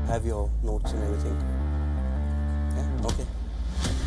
have your notes and everything. Yeah? Okay.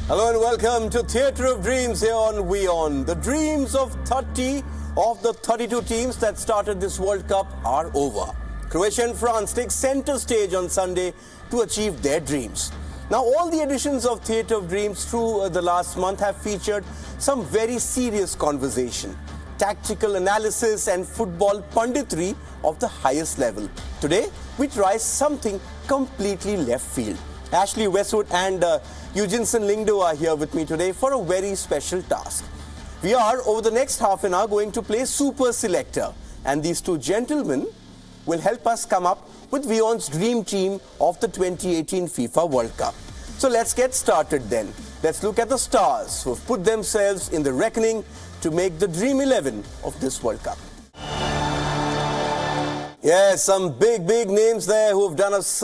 Hello and welcome to Theatre of Dreams here on WION. The dreams of 30 of the 32 teams that started this World Cup are over. Croatia and France take centre stage on Sunday to achieve their dreams. Now, all the editions of Theatre of Dreams through the last month have featured some very serious conversation, tactical analysis and football punditry of the highest level. Today, we try something completely left field. Ashley Westwood and Eugene Lingdo are here with me today for a very special task. We are, over the next half an hour, going to play Super Selector. And these two gentlemen will help us come up with WION's dream team of the 2018 FIFA World Cup. So let's get started then. Let's look at the stars who have put themselves in the reckoning to make the Dream 11 of this World Cup. Yes, some big names there who have done us,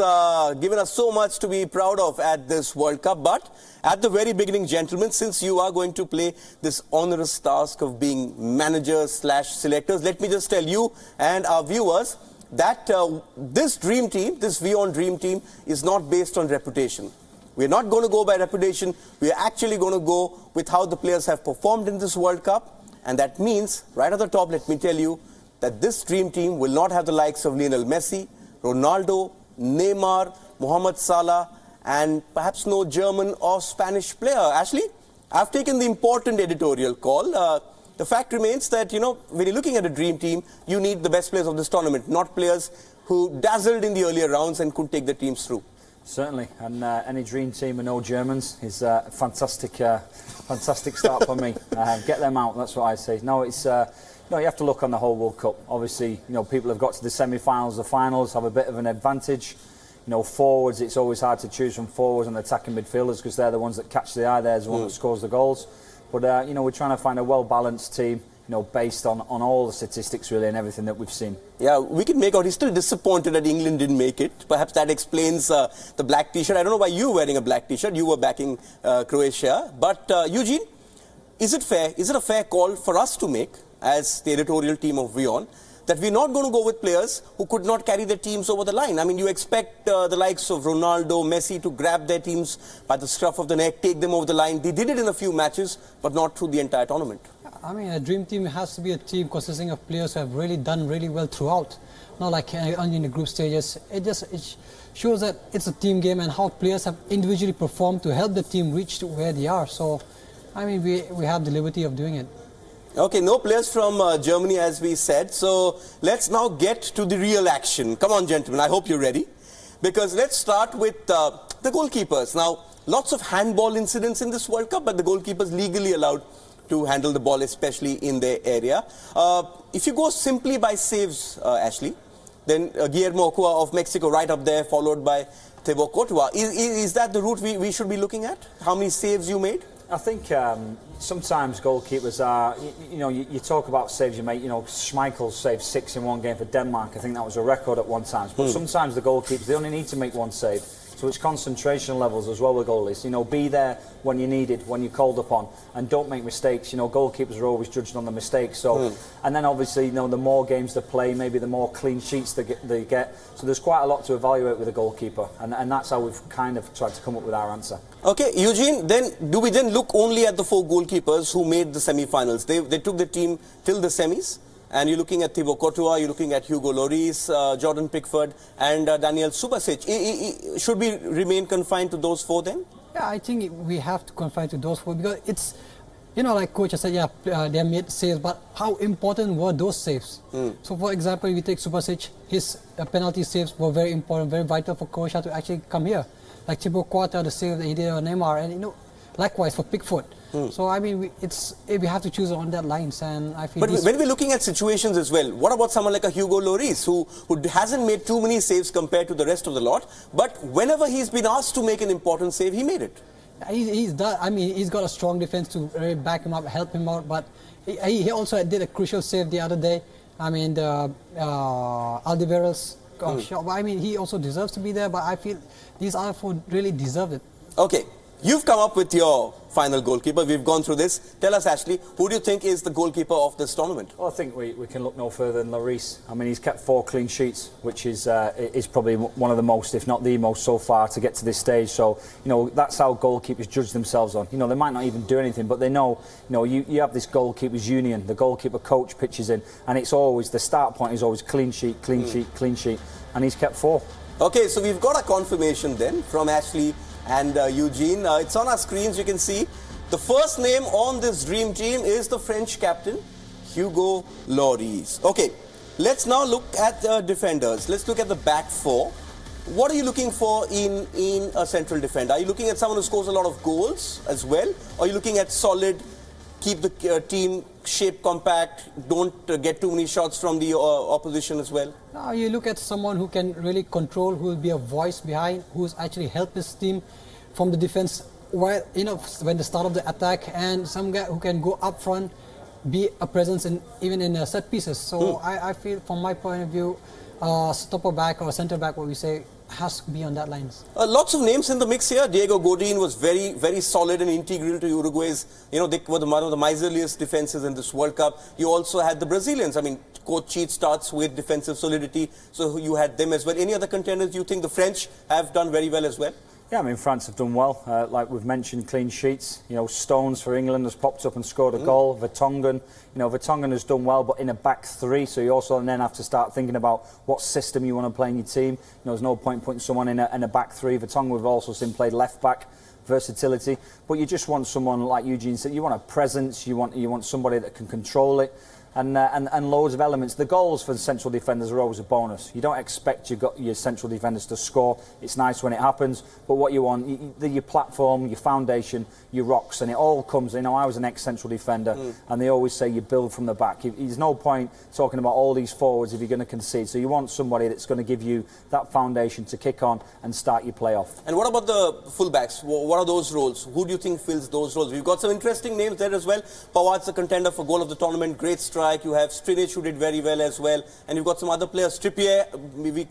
given us so much to be proud of at this World Cup. But at the very beginning, gentlemen, since you are going to play this onerous task of being managers/selectors, let me just tell you and our viewers that this dream team, this WION dream team, is not based on reputation. We're not going to go by reputation. We're actually going to go with how the players have performed in this World Cup. And that means, right at the top, let me tell you, that this dream team will not have the likes of Lionel Messi, Ronaldo, Neymar, Mohamed Salah, and perhaps no German or Spanish player. Ashley, I've taken the important editorial call. The fact remains that, you know, when you're looking at a dream team, you need the best players of this tournament, not players who dazzled in the earlier rounds and could take the teams through. Certainly, and any dream team with no Germans is a fantastic start for me. Get them out, that's what I say. No, it's... No, you have to look on the whole World Cup. Obviously, you know, people have got to the semi-finals, the finals, have a bit of an advantage. You know, forwards, it's always hard to choose from forwards and attacking midfielders because they're the ones that catch the eye. They're the one that scores the goals. But, you know, we're trying to find a well-balanced team, you know, based on all the statistics, really, and everything that we've seen. Yeah, we can make out he's still disappointed that England didn't make it. Perhaps that explains the black T-shirt. I don't know why you were wearing a black T-shirt. You were backing Croatia. But, Eugene, is it a fair call for us to make, as the editorial team of WION, that we're not going to go with players who could not carry their teams over the line? I mean, you expect the likes of Ronaldo, Messi to grab their teams by the scruff of the neck, take them over the line. They did it in a few matches, but not through the entire tournament. I mean, a dream team has to be a team consisting of players who have really done really well throughout. Not like only in the group stages. It shows that it's a team game and how players have individually performed to help the team reach to where they are. So, I mean, we have the liberty of doing it. Okay, no players from Germany, as we said. So let's now get to the real action. Come on, gentlemen. I hope you're ready. Because let's start with the goalkeepers. Now, lots of handball incidents in this World Cup, but the goalkeepers legally allowed to handle the ball, especially in their area. If you go simply by saves, Ashley, then Guillermo Ochoa of Mexico right up there, followed by Thibaut Courtois. Is that the route we should be looking at? How many saves you made? I think sometimes goalkeepers are, you know, you talk about saves you make, you know, Schmeichel saved 6 in one game for Denmark. I think that was a record at one time. But sometimes the goalkeepers, they only need to make one save. So it's concentration levels as well with goalies. You know, be there when you're needed, when you're called upon, and don't make mistakes. You know, goalkeepers are always judged on the mistakes. So, and then obviously, you know, the more games they play, maybe the more clean sheets they get. So there's quite a lot to evaluate with a goalkeeper, and that's how we've kind of tried to come up with our answer. Okay, Eugene, then do we then look only at the 4 goalkeepers who made the semi-finals? They took the team till the semis? And you're looking at Thibaut Courtois, you're looking at Hugo Lloris, Jordan Pickford, and Daniel Subasic. Should we remain confined to those 4 then? Yeah, I think we have to confine to those 4 because it's, you know, like Coach said, yeah, they made saves, but how important were those saves? So, for example, if we take Subasic, his penalty saves were very important, very vital for Croatia to actually come here. Like Thibaut Courtois, the save that he did on Neymar, and, you know, likewise for Pickford. So, I mean, we have to choose on that lines, and I feel... But when we're looking at situations as well, what about someone like a Hugo Lloris, who hasn't made too many saves compared to the rest of the lot, but whenever he's been asked to make an important save, he made it? He's done. I mean, he's got a strong defense to really back him up, help him out, but he also did a crucial save the other day. I mean, the Alderweireld shot. I mean, he also deserves to be there, but I feel these other 4 really deserve it. Okay. You've come up with your final goalkeeper. We've gone through this. Tell us, Ashley, who do you think is the goalkeeper of this tournament? Well, I think we can look no further than Lloris. I mean, he's kept 4 clean sheets, which is probably one of the most, if not the most, so far to get to this stage. So, you know, that's how goalkeepers judge themselves on. You know, they might not even do anything, but they know, you know, you have this goalkeepers union, the goalkeeper coach pitches in, and it's always, the start point is always clean sheet, clean sheet, clean sheet, and he's kept 4. Okay, so we've got a confirmation then from Ashley and Eugene. It's on our screens, you can see. The first name on this dream team is the French captain, Hugo Lloris. Okay, let's now look at the defenders. Let's look at the back 4. What are you looking for in a central defender? Are you looking at someone who scores a lot of goals as well? Or are you looking at solid, keep the team shape compact, don't get too many shots from the opposition as well? No, you look at someone who can really control, who will be a voice behind, who's actually helped his team from the defense while, you know, when the start of the attack, and some guy who can go up front, be a presence in even in set pieces. So I feel, from my point of view, stopper back or centre back, what we say, has to be on that lines. Lots of names in the mix here. Diego Godin was very, very solid and integral to Uruguay's. You know, they were one of the miserliest defenses in this World Cup. You also had the Brazilians. I mean, Coach Cheat starts with defensive solidity, so you had them as well. Any other contenders you think the French have done very well as well? Yeah, I mean, France have done well. Like we've mentioned, clean sheets. You know, Stones for England has popped up and scored a goal. Vertonghen, you know, Vertonghen has done well, but in a back 3. So you also then have to start thinking about what system you want to play in your team. You know, there's no point putting someone in a back 3. Vertonghen, we've also seen played left back. Versatility, but you just want someone like Eugene said. You want a presence. You want somebody that can control it. And loads of elements. The goals for the central defenders are always a bonus. You don't expect your central defenders to score. It's nice when it happens, but what you want, your platform, your foundation, your rocks, and it all comes. You know, I was an ex-central defender, and they always say you build from the back. There's no point talking about all these forwards if you're going to concede. So you want somebody that's going to give you that foundation to kick on and start your play off. And what about the fullbacks? What are those roles? Who do you think fills those roles? We've got some interesting names there as well. Pavard's a contender for goal of the tournament. Great strike. You have Strinic, who did very well as well, and you've got some other players. Trippier,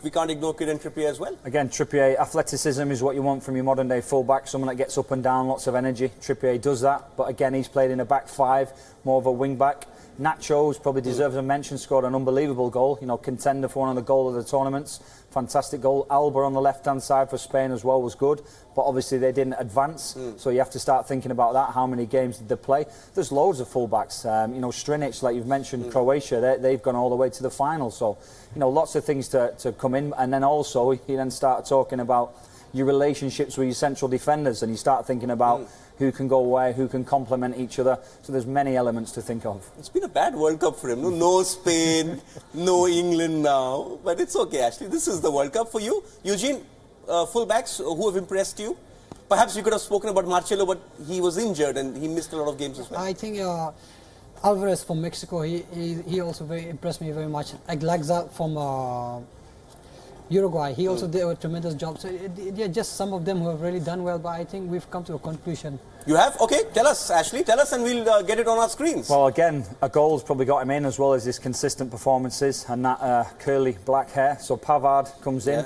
we can't ignore Kieran Trippier as well. Again, Trippier, athleticism is what you want from your modern day fullback, someone that gets up and down, lots of energy. Trippier does that, but again, he's played in a back 5, more of a wing back. Nacho's probably deserves a mention, scored an unbelievable goal, you know, contender for one of the goal of the tournaments. Fantastic goal. Alba on the left-hand side for Spain as well was good, but obviously they didn't advance, so you have to start thinking about that. How many games did they play? There's loads of fullbacks. You know, Strinic, like you've mentioned, Croatia, they've gone all the way to the final. So, you know, lots of things to come in, and then also you then start talking about your relationships with your central defenders, and you start thinking about who can go where, who can complement each other. So there's many elements to think of. It's been a bad World Cup for him. No Spain, no England now. But it's okay, Ashley. This is the World Cup for you. Eugene, fullbacks who have impressed you? Perhaps you could have spoken about Marcelo, but he was injured and he missed a lot of games as well. I think Alvarez from Mexico, he also very impressed me very much. Like Lagza from Uruguay, he also did a tremendous job. So yeah, just some of them who have really done well, but I think we've come to a conclusion. You have? Okay, tell us, Ashley, tell us, and we'll get it on our screens. Well, again, a goal's probably got him in, as well as his consistent performances and that curly black hair. So Pavard comes in,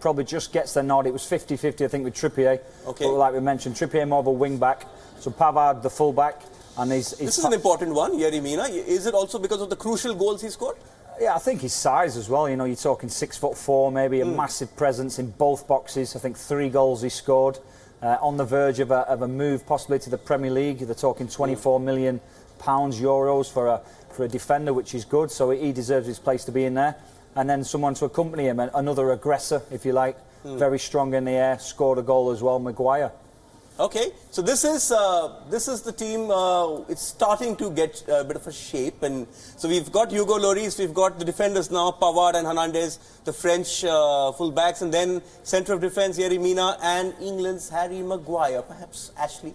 probably just gets the nod. It was 50-50, I think, with Trippier. Okay. But like we mentioned, Trippier more of a wing back. So Pavard, the full back. And this is an important one, Yerry Mina. Is it also because of the crucial goals he scored? Yeah, I think his size as well. You know, you're talking 6'4", maybe a massive presence in both boxes. I think 3 goals he scored. On the verge of a move possibly to the Premier League. They're talking 24 million pounds, euros for a defender, which is good. So he deserves his place to be in there. And then someone to accompany him, another aggressor, if you like, very strong in the air, scored a goal as well, Maguire. Okay, so this is the team. It's starting to get a bit of a shape, and so we've got Hugo Lloris, we've got the defenders now, Pavard and Hernandez, the French full-backs, and then centre of defence, Yerry Mina, and England's Harry Maguire. Perhaps Ashley,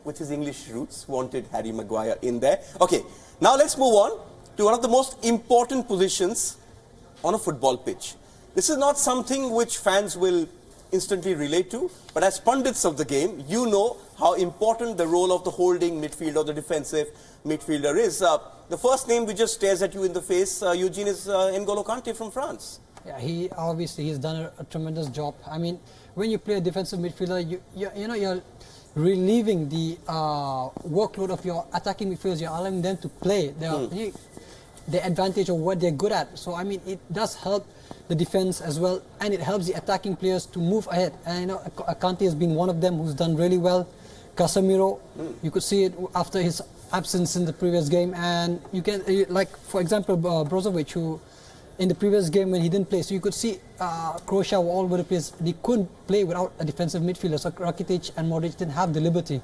with his English roots, wanted Harry Maguire in there. Okay, now let's move on to one of the most important positions on a football pitch. This is not something which fans will instantly relate to, but as pundits of the game, you know how important the role of the holding midfielder or the defensive midfielder is. The first name which just stares at you in the face, Eugene, is N'Golo Kante from France. Yeah, he's done a tremendous job. I mean, when you play a defensive midfielder, relieving the workload of your attacking midfielders. You're allowing them to play the advantage of what they're good at. So I mean, it does help the defense as well, and it helps the attacking players to move ahead. And you know, Kante has been one of them who's done really well. Casemiro, you could see it after his absence in the previous game, and you can, like for example, Brozovic, who in the previous game when he didn't play, so you could see Croatia were all over the place. They couldn't play without a defensive midfielder. So Rakitic and Modric didn't have the liberty.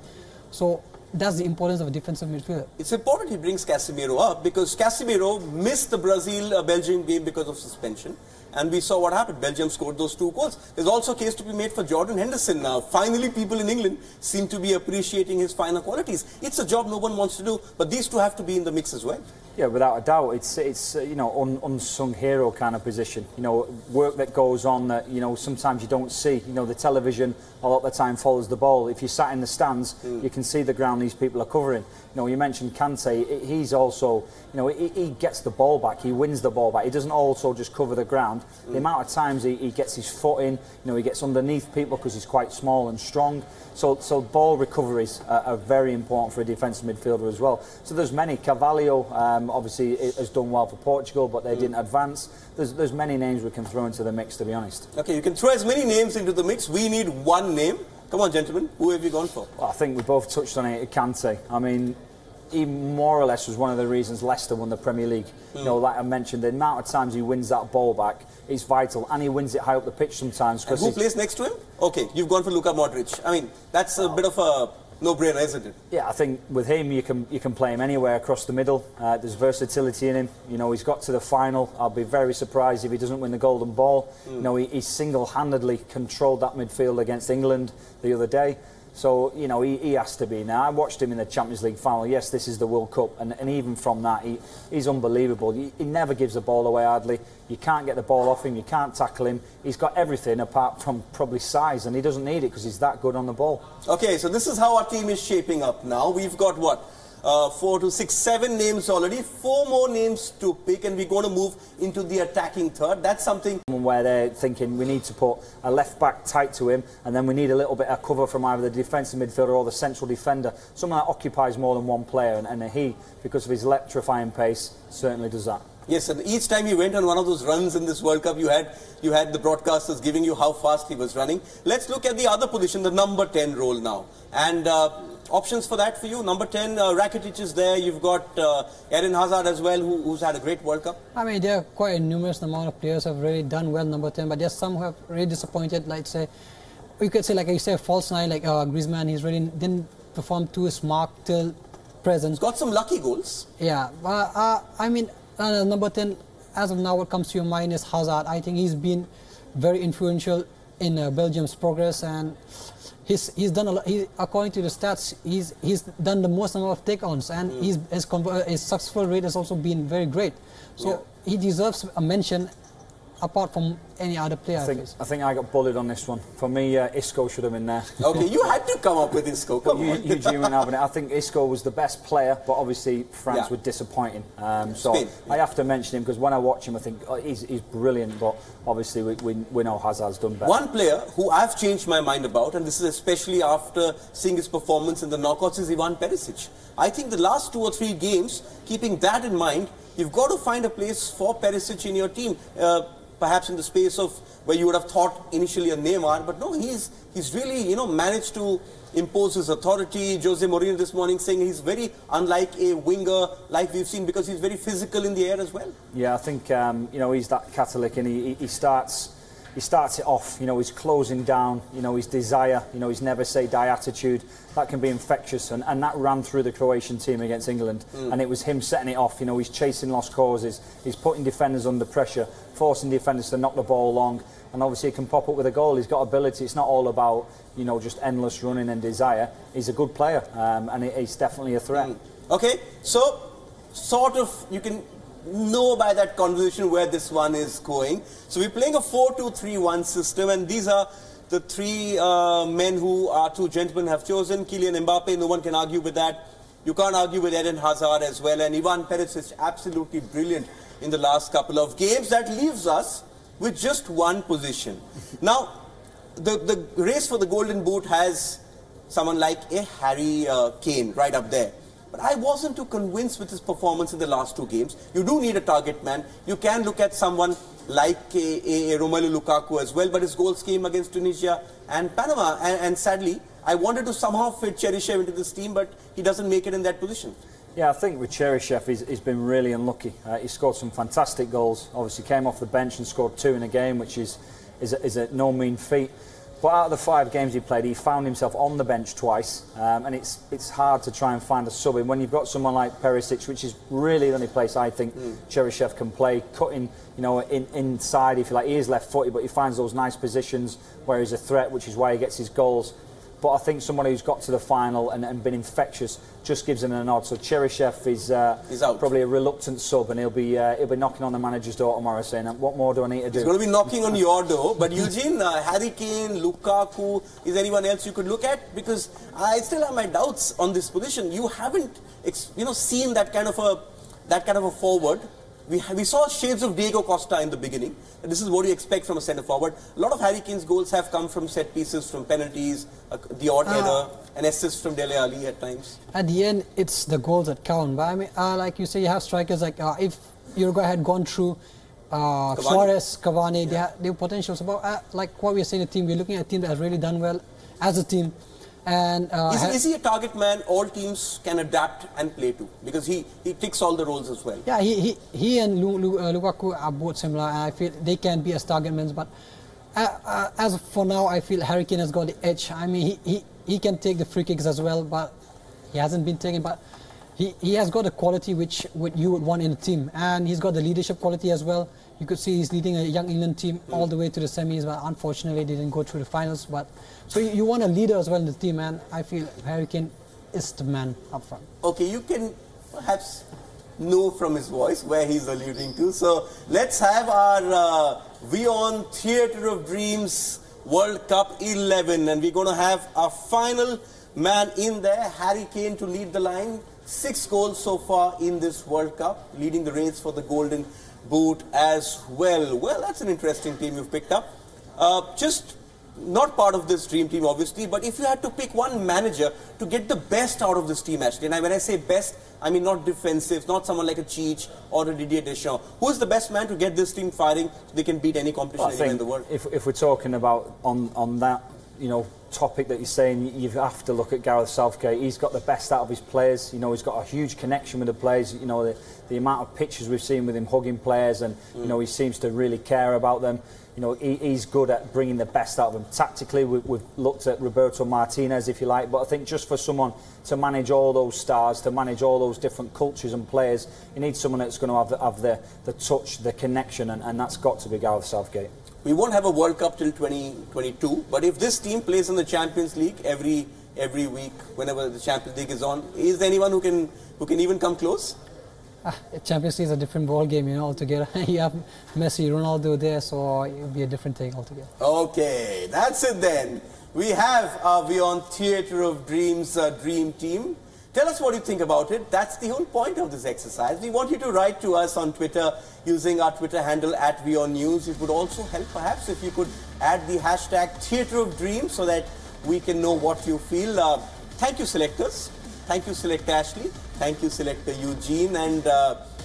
So that's the importance of a defensive midfielder. It's important he brings Casemiro up, because Casemiro missed the Brazil-Belgium game because of suspension. And we saw what happened. Belgium scored those 2 goals. There's also a case to be made for Jordan Henderson now. Finally, people in England seem to be appreciating his finer qualities. It's a job no one wants to do, but these two have to be in the mix as well. Yeah, without a doubt. It's you know, unsung hero kind of position. You know, work that goes on that, you know, sometimes you don't see. You know, the television a lot of the time follows the ball. If you sat in the stands, you can see the ground these people are covering. You know, you mentioned Kante. He's also, you know, he gets the ball back. He wins the ball back. He doesn't also just cover the ground. The amount of times he gets his foot in, you know, he gets underneath people because he's quite small and strong. So ball recoveries are very important for a defensive midfielder as well. So there's many. Carvalho obviously has done well for Portugal, but they didn't advance. There's many names we can throw into the mix, to be honest. Okay, you can throw as many names into the mix. We need one name. Come on, gentlemen. Who have you gone for? Well, I think we both touched on it. Kante. I mean, he more or less was one of the reasons Leicester won the Premier League. You know, like I mentioned, the amount of times he wins that ball back is vital, and he wins it high up the pitch sometimes. And who plays next to him? Okay, you've gone for Luka Modric. I mean, that's a bit of a no-brainer, isn't it? Yeah, I think with him, you can play him anywhere across the middle. There's versatility in him. You know, he's got to the final. I'll be very surprised if he doesn't win the Golden Ball. You know, he single-handedly controlled that midfield against England the other day. So, you know, he has to be. Now, I watched him in the Champions League final. Yes, this is the World Cup, and even from that, he's unbelievable. He never gives the ball away hardly. You can't get the ball off him. You can't tackle him. He's got everything apart from probably size, and he doesn't need it because he's that good on the ball. Okay, so this is how our team is shaping up now. We've got, what, 4 to 6, 7 names already. 4 more names to pick, and we're going to move into the attacking third. That's something where they're thinking we need to put a left back tight to him, and then we need a little bit of cover from either the defensive midfielder or the central defender, someone that occupies more than one player, and he, because of his electrifying pace, certainly does that. Yes, and each time he went on one of those runs in this World Cup, you had the broadcasters giving you how fast he was running. Let's look at the other position, the number 10 role now. And options for that for you? Number 10, Rakitic is there. You've got Eden Hazard as well, who's had a great World Cup. I mean, there are quite a numerous amount of players who have really done well, number 10, but there's some who have really disappointed. Like, say, you could say, like you say, false nine, like Griezmann. He's really didn't perform to his mark till present. He's got some lucky goals. Yeah, I mean, number 10, as of now, what comes to your mind is Hazard. I think he's been very influential in Belgium's progress, and he's done a lot. According to the stats, he's done the most amount of take-ons, and his successful rate has also been very great. So he deserves a mention apart from any other player. I think I got bullied on this one. For me, Isco should have been there. Okay, you had to come up with Isco. Come on. Eugene went having it. I think Isco was the best player, but obviously France were disappointing. So Spain, I have to mention him because when I watch him, I think he's brilliant. But obviously we know Hazard's done better. One player who I've changed my mind about, and this is especially after seeing his performance in the knockouts, is Ivan Perisic. I think the last 2 or 3 games, keeping that in mind, you've got to find a place for Perisic in your team. Perhaps in the space of where you would have thought initially a Neymar, but no, he's really, you know, managed to impose his authority. Jose Mourinho this morning saying he's very unlike a winger like we've seen because he's very physical in the air as well. Yeah, I think you know, he's that Catholic, and he starts it off, you know, his closing down, you know, his desire, you know, his never say die attitude, that can be infectious, and that ran through the Croatian team against England, and it was him setting it off. You know, he's chasing lost causes, he's putting defenders under pressure, forcing defenders to knock the ball long, and obviously he can pop up with a goal. He's got ability. It's not all about, you know, just endless running and desire. He's a good player, and he's definitely a threat. Okay, so sort of you can know by that conversation where this one is going. So we're playing a 4-2-3-1 system, and these are the 3 men who our 2 gentlemen have chosen. Kylian Mbappe, no one can argue with that. You can't argue with Eden Hazard as well, and Ivan Perisic, absolutely brilliant in the last couple of games. That leaves us with just one position. Now, the race for the Golden Boot has someone like a Harry Kane right up there. But I wasn't too convinced with his performance in the last 2 games. You do need a target man. You can look at someone like a Romelu Lukaku as well, but his goals came against Tunisia and Panama. And sadly, I wanted to somehow fit Cheryshev into this team, but he doesn't make it in that position. Yeah, I think with Cheryshev, he's been really unlucky. He scored some fantastic goals. Obviously came off the bench and scored 2 in a game, which is a no mean feat. But out of the 5 games he played, he found himself on the bench twice, and it's hard to try and find a sub in when you've got someone like Perisic, which is really the only place I think Cheryshev can play, cutting, you know, inside if you like. He is left-footed, but he finds those nice positions where he's a threat, which is why he gets his goals. But I think someone who's got to the final and been infectious just gives him a nod. So Cheryshev is out. Probably a reluctant sub, and he'll be knocking on the manager's door tomorrow saying, what more do I need to do? He's going to be knocking on your door. But Eugene, Harry Kane, Lukaku, is anyone else you could look at? Because I still have my doubts on this position. You haven't, seen that kind of a forward. We saw shades of Diego Costa in the beginning. This is what you expect from a centre forward. A lot of Harry Kane's goals have come from set pieces, from penalties, the odd header, an assist from Dele Alli at times. At the end, it's the goals that count. But I mean, like you say, you have strikers like if Uruguay had gone through Suarez, Cavani, they have potential. So like what we're saying, the team, we're looking at a team that has really done well as a team. And is he a target man all teams can adapt and play to? Because he ticks all the roles as well. Yeah, he and Lukaku are both similar, and I feel they can be as target men. But as for now, I feel Harry Kane has got the edge. I mean, he can take the free kicks as well, but he hasn't been taken. But he has got a quality which you would want in a team, and he's got the leadership quality as well. You could see he's leading a young England team all the way to the semis, but unfortunately they didn't go through the finals. But so you want a leader as well in the team, and I feel Harry Kane is the man up front. Okay, you can perhaps know from his voice where he's alluding to. So let's have our WION Theatre of Dreams World Cup 11, and we're going to have our final man in there, Harry Kane, to lead the line. 6 goals so far in this World Cup, leading the race for the Golden Boot as well. Well, that's an interesting team you've picked up. Just not part of this dream team, obviously, but if you had to pick one manager to get the best out of this team, actually, and when I say best, I mean not defensive, not someone like a Cheech or a Didier Deschamps. Who is the best man to get this team firing so they can beat any competition anywhere in the world? If we're talking about on that, topic that you're saying, you have to look at Gareth Southgate. He's got the best out of his players. He's got a huge connection with the players. The amount of pictures we've seen with him hugging players, and he seems to really care about them. He's good at bringing the best out of them. Tactically, we've looked at Roberto Martinez, if you like, but I think just for someone to manage all those stars, to manage all those different cultures and players, you need someone that's going to have the touch, the connection, and that's got to be Gareth Southgate. We won't have a World Cup till 2022, but if this team plays in the Champions League every week, whenever the Champions League is on, is there anyone who can even come close? Champions League is a different ball game, altogether. You have Messi, Ronaldo there, so it'll be a different thing altogether. Okay, that's it then. We have our WION Theatre of Dreams Dream Team. Tell us what you think about it. That's the whole point of this exercise. We want you to write to us on Twitter using our Twitter handle @WIONnews. It would also help perhaps if you could add the hashtag Theatre of Dreams so that we can know what you feel. Thank you, selectors. Thank you, Selector Ashley. Thank you, Selector Eugene. And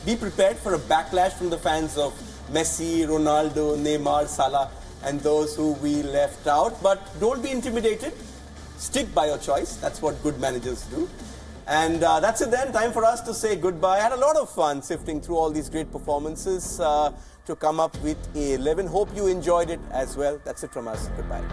be prepared for a backlash from the fans of Messi, Ronaldo, Neymar, Salah, and those who we left out. But don't be intimidated. Stick by your choice. That's what good managers do. And that's it then. Time for us to say goodbye. I had a lot of fun sifting through all these great performances to come up with a 11. Hope you enjoyed it as well. That's it from us. Goodbye.